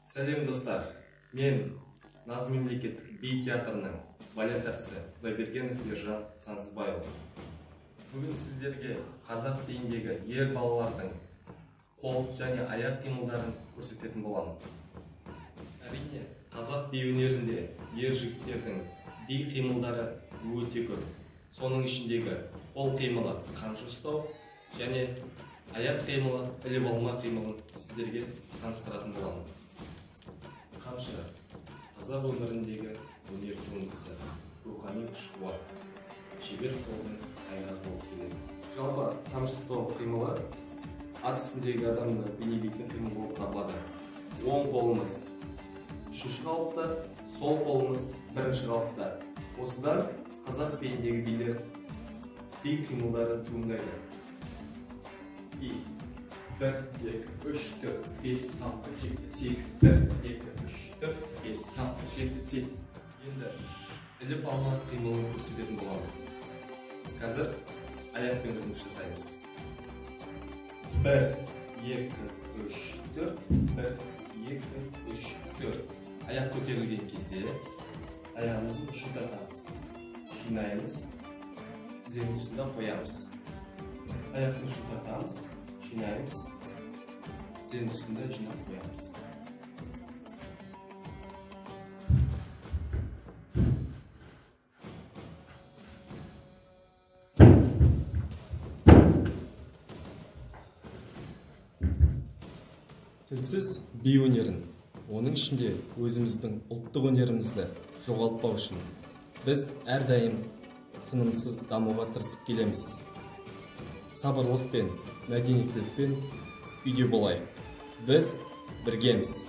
Сәлем достар, мен Наз мемлекеттік би театрының балет әртісі Құдайбергенов Ержан Сансызбайұлы. Бүгін сіздерге қазақ биіндегі ер балалардың қол және аяқ қимылдарын көрсететін боламын. Әрине, қазақ би өнерінде ер жігіттердің би қимылдары өте көп. Соның ішіндегі қол қимылы қамшы ұстау және аяқ қимылы іліп алма қимылын сіздерге таныстыратын боламын. Қамшы қазақ өміріндегі өнер туындысы, рухани күш-қуат, шебер қолдың айғағы болып келеді. Жалпы қамшы ұстау қимылы ат үстіндегі адамды бейнелейтін қимыл болып табылады. Оң қолымыз үшінші қалыпта, сол қолымыз бірінші қалыпта. Осыдан қазақ биіндегі билер би қимылдары туындайды. Би 1, 2, 3, 4, 5, 6, 7, 8, 1, 2, 3, 4, 5, 6, 7, 8. Енді іліп алма қимылын көрсететін боламын. Қазір аяқпен жұмыс жасаймыз. 1, 2, 3, 4, 1, 2, 3, 4. Аяқ көтерілген кезде аяғымыздың ұшын тартамыз. Жинаймыз, тізенің үстінде қоямыз. Аяқтың ұшын тартамыз, жинаймыз, тізенің үстінде жинап қоямыз. Тілсіз би өнерін, оның ішінде өзіміздің ұлттық өнерімізді жоғалтпау үшін біз әрдайым тынымсыз дамуға тырысып келеміз. Сабырлықпен, мәдениеттілікпен үйде болайық. Біз біргеміз.